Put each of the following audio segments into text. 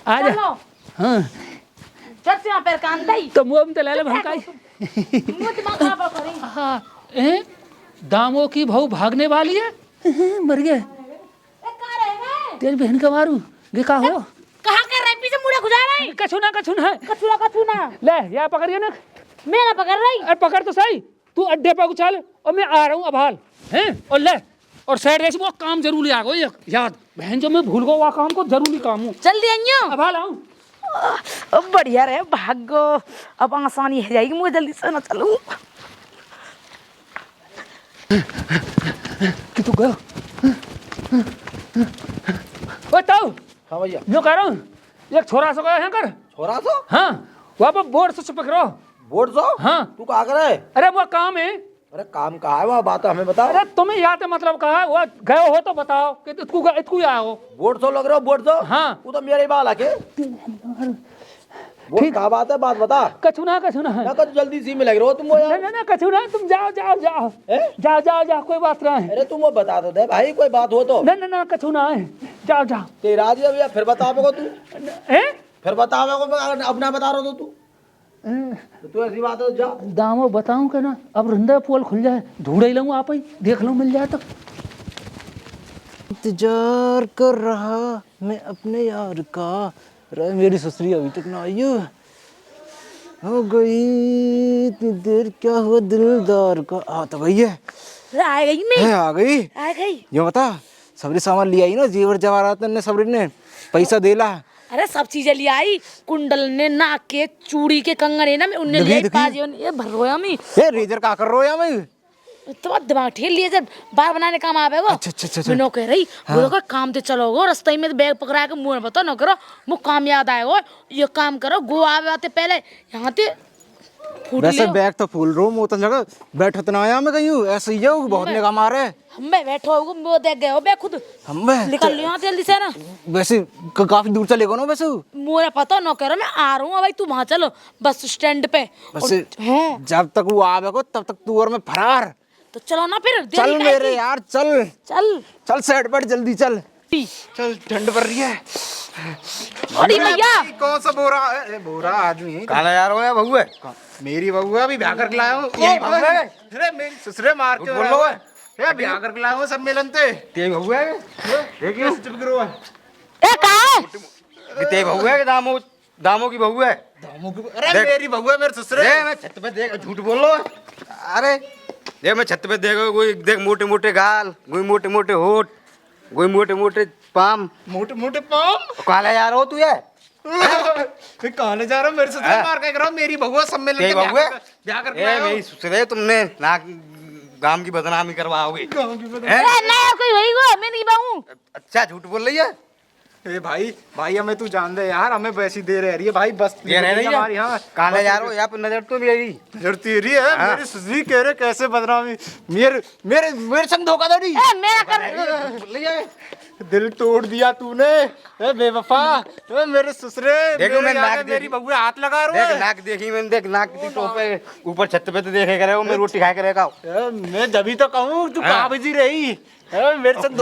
आ जा। चलो हाँ चल से पर काम दई तो मुँह में तो ले ले भड़काई। मुंह दिमाग खराब करी हाँ दामों की बहू भागने वाली है। मर गए। कहां रह गए तेरी बहन का मारू ये का हो। कहां कर रहे पीछे मुड़ा गुजार रहे कछुना है। कछुना ले या पकड़िए ना। मैं ना पकड़ रही अरे पकड़ तो सही। तू अड्डे पे उछाल और मैं आ रहा हूँ अभाल हैं। और ले और साइड से वो काम जरूरी आ गो याद बहन जो मैं भूल गो वो काम को जरूरी काम हूँ। जल्दी आइयो अभाल आऊँ। अब बढ़िया रहे भागो अब आसानी है जाएगी मुझे जल्दी से ना चलूं कि तू गयो। बताओ। हाँ भैया। जो कह रहा हूँ एक छोरा सो गया है कर। छोरा सो? हाँ वहाँ पर बोर्ड से चिपक रहो। बोर्ड सो? हाँ तू कहाँ कर है? अरे वो काम है। अरे काम कहाँ है वहाँ बात हमें बताओ। अरे तुम्हें याद है मतलब कहा है वो गए हो तो बताओ कि इतकू आया हो। बोर्ड सो लग रहा हो बोर्ड सो? हाँ तू तो मेरे बाल आके वो क्या बात है बात बता। कछुना है ना कुछ जल्दी सी में लग रहे हो तुम वो यार। ना कछुना तुम जाओ कोई बात नहीं। अरे तुम वो बता दो दे भाई कोई बात हो तो। ना कछुना है जाओ तेरा जी भैया फिर बताओगे तू हैं फिर बताओगे अपना बता रहा हो तू तो तू ऐसी बात हो जा। दामो बताऊं क्या ना अब रंदा पोल खुल जाए ढूंढ ही लूँ आप ही देख लो मिल जाए तो। इंतजार कर रहा मैं अपने यार का मेरी ससुरी अभी तक ना आई हो गई इतनी देर क्या हुआ दिलदार का आ तो गई है। आ गई मैं है, आ गई। ये बता सबरी सामान ले आई ना जेवर जवाहरात ने सबरी ने पैसा देला। अरे सब चीजें ले आई कुंडल ने नाक के चूड़ी के कंगन है ना मैं उन्हें ले पाजी ये भर रोया मैं ये रेजर का कर रो या मैं तो दिमाग ठेल लिए जब बार बनाने काम आवे वो। अच्छा मैं नो कह रही वो तो काम ते चलोगो रास्ते में बैग पकड़ा के मुंह में बता नो करो वो काम याद आएगा ये काम करो गो आवे आते पहले यहाँ ते फूट वैसे लियो बैग तो फूल रो मो तो लगा बैठत ना आया मैं कहीं ऐसे ही है बहुत निगाह मारे हम बैठो हो वो देख गए हो बे खुद हम निकल लियो जल्दी से ना वैसे काफी दूर चलेगा ना वैसे मुझे पता नो कह रहा मैं आ रहा हूँ भाई तू वहाँ चलो बस स्टैंड पे वैसे हाँ जब तक वो आवेगा तब तक तू और मैं फरार। तो चलो ना फिर चल मेरे यार चल चल सेट पर जल्दी चल ठंड पड़ रही है। अरे भैया कौन सा बोरा है बोरा आदमी है कहाँ यार हो या बहू है मेरी बहू है अभी ब्याह करके लाया हूँ यही बहू है। अरे मेरी ससुरे मार के बोल लो है ब्याह करके लाया हूँ सम्मेलन ते तेरी बहू है देखिए चुप करो ए कहाँ है तेरी बहू है कि दामों की बहू है। अरे मेरी बहू है मेरे ससुरे मैं छत पे देख झूठ बोल लो। अरे देख मैं छत पे देखो कोई देख मोटे मोटे गाल कोई मोटे मोटे होठ कोई मोटे मोटे पाम मोटे पाँव कहाँ यार हो तू ये कहाँ ले जा रहा हूँ मेरे ससुरे मार के करो मेरी बहू है सम्मेलन तेरी बहू है ब्याह करके लाया मेरी ससुरे तुमने नाक गांव की बदनामी करवाओगी। नहीं कोई वही को मैं नहीं बाहूँ अच्छा झूठ बोल रही है। ए भाई हमें तू जान दे यार हमें वैसी दे रही है भाई बस ये रह रही है हमारी। हाँ कहाँ ले जा रहे हो यहाँ पे नजर तो मेरी नजर तेरी है मेरी ससुरी कह रहे कैसे बदनामी मेरे संग धोखाधड़ी मेरा कर दिल तोड़ दिया तूने ए बेवफा ए मेरे ससुरे देखो मैं नाक मेरी बहू हाथ लगा रहा देख नाक देखी मैंने देख नाक की टोप पे ऊपर छत पे तो देखे करे हो मैं रोटी खा के रहेगा मैं जभी तो कहूँ तू कहाँ बिजी रही मेरे संग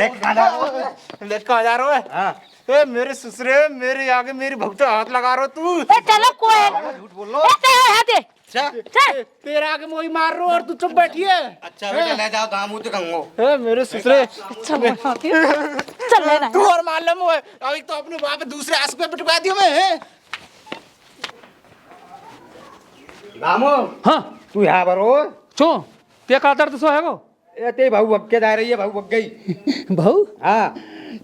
कहाँ जा रहा है ए मेरे ससुरे मेरे आगे मेरी बहू तो हाथ लगा रहा तू चलो कोई झूठ बोल लो। तेरे आगे मोही मार रहा और तू चुप बैठी है। अच्छा बेटा ले जाओ दामू तो कहूँगो ए मेरे ससुरे चल लेना तू और मालूम है अभी तो अपने वहाँ पे दूसरे आस पे पिटवा दियो मैं दामू हाँ तू यहाँ पर हो चो ते का दर्द सो है वो ए तेरी बहू अब के जा रही है बहू अब गई बहू हाँ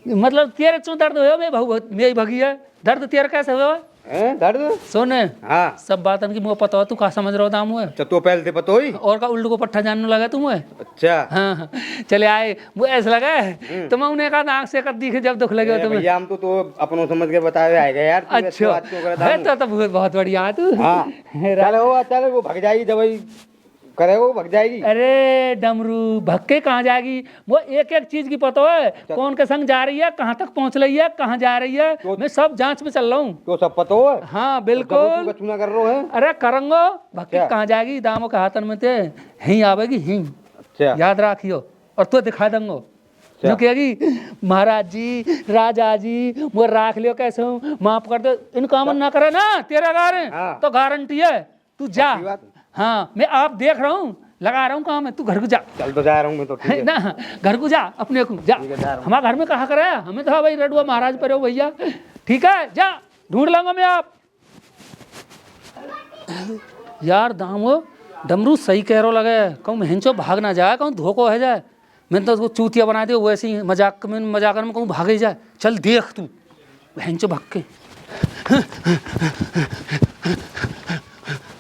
मतलब तेरे क्यों दर्द हो मैं बहू मेरी भगी है दर्द तेरे कैसे हुआ दर्द सोने हाँ सब बात की मुँह पता हो तू का समझ रहा हो दाम हुए तो पहले थे पता ही और का उल्लू को पट्टा जानने लगा तुम अच्छा हाँ चले आए वो ऐसा लगा है तो मैं उन्हें कहा आँख से कर दिखे जब दुख लगे तुम्हें भैया हम तो अपनों समझ के बताए आएगा यार तू ऐसे अच्छा बात क्यों कर रहा है तो बहुत बढ़िया है तू हाँ चले वो भग जाएगी दवाई करे वो भग जाएगी। अरे डमरू भक्के कहाँ जाएगी वो एक एक चीज की पता है कौन के संग जा रही है कहाँ तक पहुँच रही है कहाँ जा रही है तो, मैं सब जांच में चल रहा हूँ तो सब पता है हाँ बिल्कुल चूना कर रहे हो अरे करूँगो भक्के कहाँ जाएगी दामों के हाथन में थे ही आवेगी ही अच्छा याद रखियो और तो दिखा दूंगो जो कहेगी महाराज जी राजा जी वो राख लियो कैसे हो माफ कर दो, इन काम ना करे ना तेरा गारे हाँ। तो गारंटी है तू जा। पक्की बात। हाँ मैं आप देख रहा हूँ लगा रहा हूँ काम है, तू घर को जा। चल तो जा रहा हूँ मैं तो, ठीक है। ना घर को जा अपने को जा। हमारे घर में कहा करे हमें तो भाई रडुआ महाराज पर हो भैया, ठीक है जा ढूंढ लाऊंगा मैं आप। यार दामो डमरू सही कह रो लगे कहूँ हिंचो भाग ना जाए, कहूँ धोखो है जाए, मैंने तो उसको चूतिया बना दिया वैसे ही मजाक में कहूँ भाग ही जाए। चल देख तू हिंचो भाग के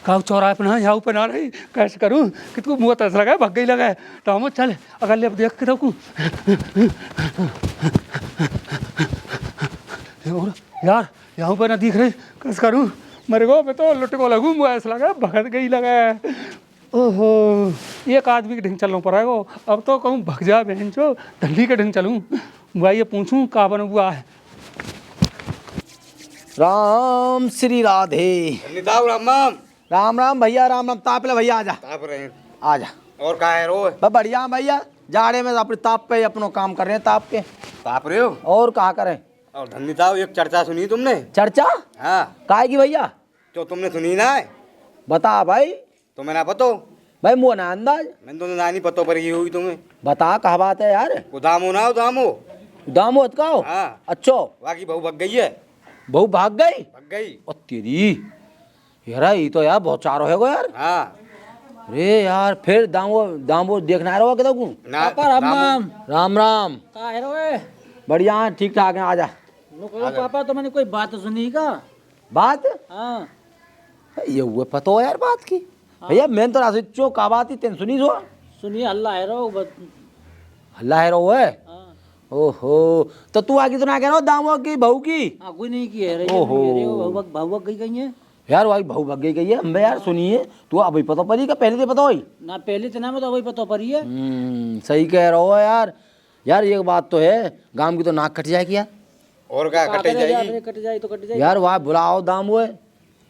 काऊ चौराहे पे ना यहाँ पे ना रही कैसे करूँ कि तू मुँह तस लगा भाग गई लगा टामो चल अगर ले अब देख के देखूँ। यार यहाँ पे ना दिख रही कैसे करूँ, मेरे को मैं तो लुट को लगूँ मुँह ऐसा लगा भगत गई लगा। ओहो एक आदमी के ढंग चलना पड़ेगा अब तो कहूँ भग जा बहन चो धंधी के ढंग चलूँ भाई ये पूछूँ का बन हुआ है। राम श्री राधे। निदाऊ राम राम राम भैया राम राम। ताप ले भैया आजा ताप रहे हैं। आजा। और का है रो बस बढ़िया भैया जाड़े में अपने ताप पे अपनो काम कर रहे हैं ताप के। ताप रहे हो। और कहा करें। और धन्यताओ एक चर्चा सुनी तुमने? चर्चा हाँ काहे की भैया तो तुमने सुनी ना है? बता भाई। तुम्हें ना पतो? भाई मुँह ना अंदाज मैंने तो नानी पतो पर ये हुई तुम्हें। बता कहा बात है यार। उदामो ना उदामो। दामोद का हो हाँ अच्छो बाकी बहू भग गई है। बहू भाग गई। भग गई। और तेरी यार ये तो यार बहुत चारो है गो यार। हाँ अरे यार फिर दामो देखना है क्या तू। ना राम राम। का है रे? बढ़िया ठीक ठाक है आजा। रुको पापा तो मैंने कोई बात सुनी का? बात हाँ ये हुए पता हो यार बात की। भैया मैंने तो राशि चो का बात ही तेन सुनी सो सुनिए हल्ला है रो हल्ला है रो है। हाँ ओहो तो तू आगे तो ना कह रहा दामो की बहू की। कोई नहीं की है रे। ओहो। भाव गई कहीं है यार भाई बहू भाग गई है हम यार सुनिए तू अभी पता पड़ी का पहले से पता हो ना पहले तो ना मैं तो वही पता पड़ी है। सही कह रहा हो यार। यार एक बात तो है गांव की तो नाक कट जाएगी यार। और क्या कटे जाएगी? कट जाए तो कट जाए यार वाह बुलाओ दामो है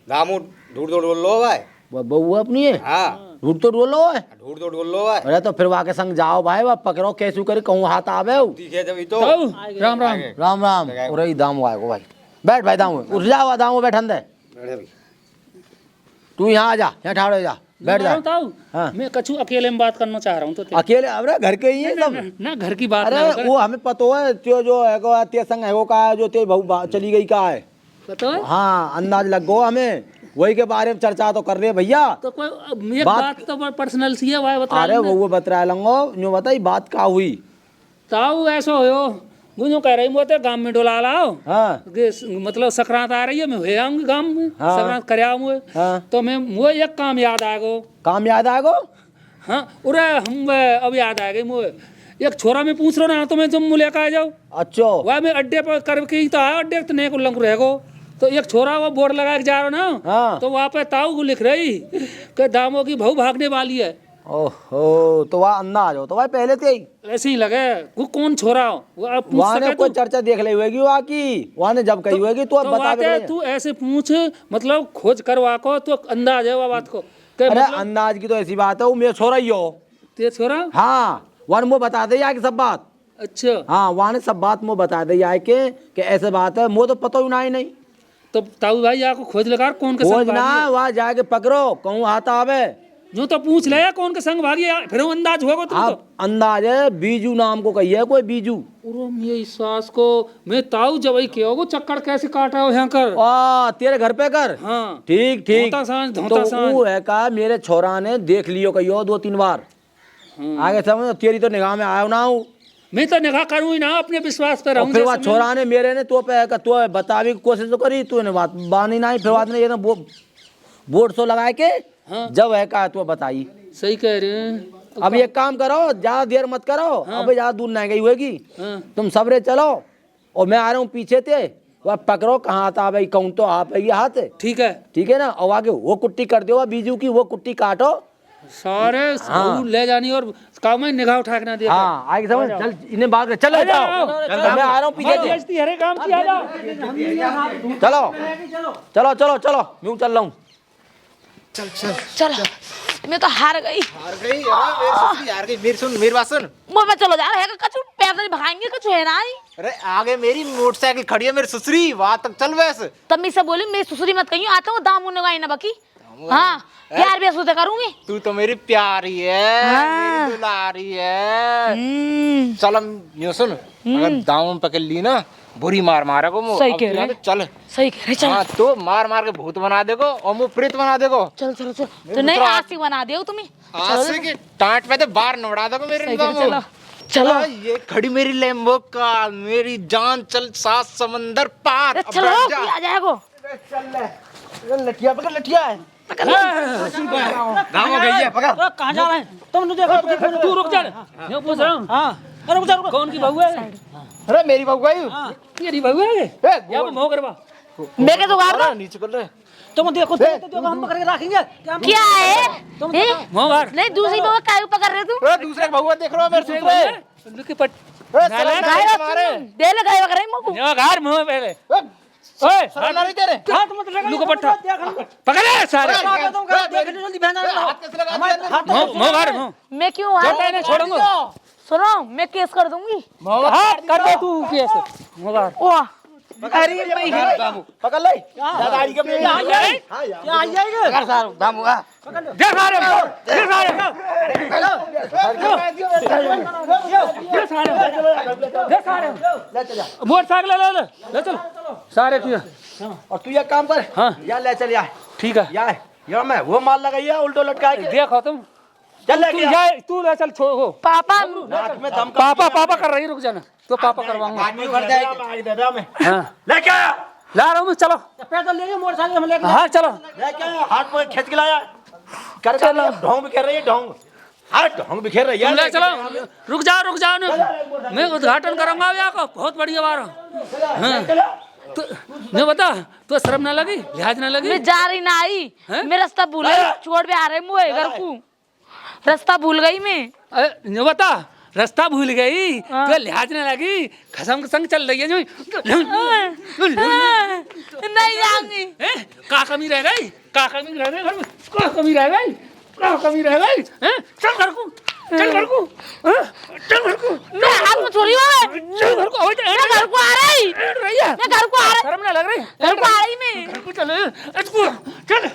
दामो ढूंढ दो ढूंढ लो भाई। बहू अपनी है हाँ ढूंढ तो ढूंढ लो है। ढूंढ दो ढूंढ लो भाई। अरे तो फिर वहाँ के संग जाओ भाई वह पकड़ो कैसे करे कहूँ हाथ आवे ठीक है जब तो राम राम राम राम। और दामो आएगो भाई बैठ भाई दामो उठ जाओ दामो बैठन दे तू यहाँ आ जा यहाँ ठाड़े जा बैठ जा। हाँ। मैं कछु अकेले में बात करना चाह रहा हूँ तो अकेले अरे घर के ही है सब। ना घर की बात ना अरे होकर। वो हमें पता है त्यो जो है ते संग है वो का है जो ते बहू चली गई का है। पता है हाँ अंदाज लग गो हमें वही के बारे में चर्चा तो कर रहे हैं भैया। तो कोई एक बात तो पर्सनल सी है वह बता। अरे वो बतरा लंगो यूँ बताई बात का हुई। ताऊ ऐसा हो गुंजो कह रही मोते गांव में डोला लाओ। हाँ मतलब संक्रांत आ रही है मैं हुए आऊंगी गांव में। हाँ। संक्रांत कर आऊंगे। हाँ। तो मैं मुझे एक काम याद आ गो। काम याद आएगो। हाँ अरे हम अब याद आ गई मुझे एक छोरा में पूछ रहा ना तो मैं तुम लेकर आ जाओ। अच्छो वह मैं अड्डे पर करके ही तो आया अड्डे तो नहीं को लंग रहेगो तो एक छोरा वो बोर्ड लगा के जा रहा ना। हाँ। तो वहाँ पे ताऊ को लिख रही कि दामों की बहू भागने वाली है। ओहो तो वह अंदाज हो तो भाई पहले से ही ऐसे ही लगे वो कौन छोरा हो वो आप पूछ वहाँ ने सके कोई तो चर्चा देख ली होगी वहाँ की वहाँ ने जब कही होगी तो अब बता बात है दे। तू ऐसे पूछ मतलब खोज करवा को तो अंदाज है वो बात को कि अरे मतलब अंदाज की तो ऐसी बात है वो मेरा छोरा ही हो। ते छोरा हाँ वहाँ ने मुँह बता दे यार सब बात। अच्छा हाँ वहाँ ने सब बात मुँह बता दे यार के ऐसे बात है मुँह तो पता ही ना ही नहीं। तो ताऊ भाई आपको खोज लगा कौन के खोज संग ना भागी वहाँ जाके पकड़ो कहूँ हाथ आवे जो तो पूछ ले कौन के संग भागी फिर वो अंदाज होगा तुम तो। आप अंदाज है बीजू नाम को कही है कोई बीजू। ये सास को मैं ताऊ जब वही कहो चक्कर कैसे काटा हो यहाँ कर। वाह तेरे घर पे कर। हाँ ठीक ठीक धोता सांझ तो धोता सांझ। वो है का मेरे छोरा ने देख लियो कहियो 2-3 बार। आगे समझ तेरी तो निगाह में आया ना हूँ मैं तो निगाह करूँ ही ना अपने विश्वास पे और रहूँ फिर वह छोरा ने मेरे ने तो पे का तो बतावे की कोशिश तो करी तूने बात बानी नहीं फिर बाद में ये ना बोर्ड सो लगा के हाँ। जब है का तो बताई। सही कह रहे हैं। अब एक काम करो ज्यादा देर मत करो। अब ज्यादा दूर नहीं गई होगी हाँ। तुम सबरे चलो और मैं आ रहा हूँ पीछे थे वह पकड़ो कहाँ था भाई कहूँ तो आप है हाथ ठीक है ठीक है ना और आगे वो कुट्टी कर दो बीजू की वो कुट्टी काटो। सारे हाँ। ले जानी और काम में निगाह उठा के ना दिया हाँ आगे समझ चल इन्हें भाग रहे चलो जाओ मैं आ रहा हूँ पीछे से। बेइज्जती हरे काम किया जाओ। चलो चलो चलो चलो यूँ चल रहा हूँ। चल चल चलो मैं तो हार गई हार गई हार गई मेरी सुन मेरी बात सुन मैं चलो जा रहा है कछु पैदल भागेंगे कछु है ना ही अरे आगे मेरी मोटरसाइकिल खड़ी है मेरी ससुरी वहां तक चल वैसे तब मैं से बोली मैं ससुरी मत कहियो आता हूँ दाम उन्हें गाई ना बाकी हाँ प्यार भी ऐसे करूंगी तू तो मेरी प्यारी है मेरी दुलारी है चल हम यूं सुन अगर दाम पकड़ ली ना बुरी मार मारे को सही कह रहे चल सही कह रहे चल हाँ तो मार मार के भूत बना देगो और मुँह प्रेत बना देगो चल चलो चल तो नहीं आशिक बना दियो तुम्हें आसे के टांट पे तो बाहर नवड़ा देगो मेरे सही कह रहे, निगाह चलो में। ये खड़ी मेरी लैम्बो का मेरी जान चल 7 समंदर पार अब चलो बैठ जा। आ जाएगो लठिया पकड़ लठिया है दाम हो गई है पकड़ कहाँ जा रहे हैं तुम देखो तू रुक जा मैं पूछ रहा हूँ हाँ अरे रुक जा रुक कौन की बहू है अरे मेरी बहू आई तेरी बहू है ये या मोह करवा मैं के दुकान अरे नीचे कर रहे तुम देखो देखो हम पकड़ के रखेंगे क्या है मोह कर नहीं दूसरी बहू काय पकड़ रहे तुम अरे दूसरे बहू देख रहे हो मेरे सुन उनकी पट गाय दे ले गाय वगैरह मगू यो घर मुंह पहले ओए शर्म नहीं दे रहे हाथ मत लगा लुको पट्टा पकड़े सारे देखने जल्दी बहन हाथ कैसे लगा मोह घर मुंह मैं क्यों छोटा नहीं छोड़ूंगा सुनो मैं केस कर दूंगी हाथ कर दे तू केस मोह घर वाह अरे भाई पकड़ ले ज्यादा आई के यहाँ आ जाएगा पकड़ सार दाम हुआ दे सारे दे सारे दे सारे मोटरसाइकिल ले ले ले चल सारे किया और तू ये काम कर हाँ या ले चल यार ठीक है या मैं वो माल लगाई है उल्टो लटका के देखो तुम चल ले तू जाए तू ले चल छोड़ो पापा नाक में दम पापा पापा कर रही रुक जाना तो पापा करवाऊंगा आदमी कर जाएगा दादा में हाँ लेके आया ला रहा हूँ मैं चलो पैदल लेंगे मोटरसाइकिल हम लेके हाँ चलो लेके आया हाथ पे खींच के लाया कर चलो ढोंग बिखेर रही है ढोंग हाँ ढोंग बिखेर रही है तुम ले चलो रुक जाओ ना मैं उद्घाटन करूंगा यहाँ को बहुत बढ़िया बार हाँ तो मैं बता तो शर्म ना लगी लिहाज ना लगी मैं जा रही ना आई मैं रास्ता भूल गई छोड़ पे आ रहे मुझे घर को रास्ता भूल गई मैं मैं बता रास्ता भूल गई तो लिहाज ना लगी खसम के संग चल रही है जो नहीं जाऊंगी का कमी रह गई का कमी रह गई घर में का कमी रह गई का कमी रह गई चल घर को चल घर को चल घर को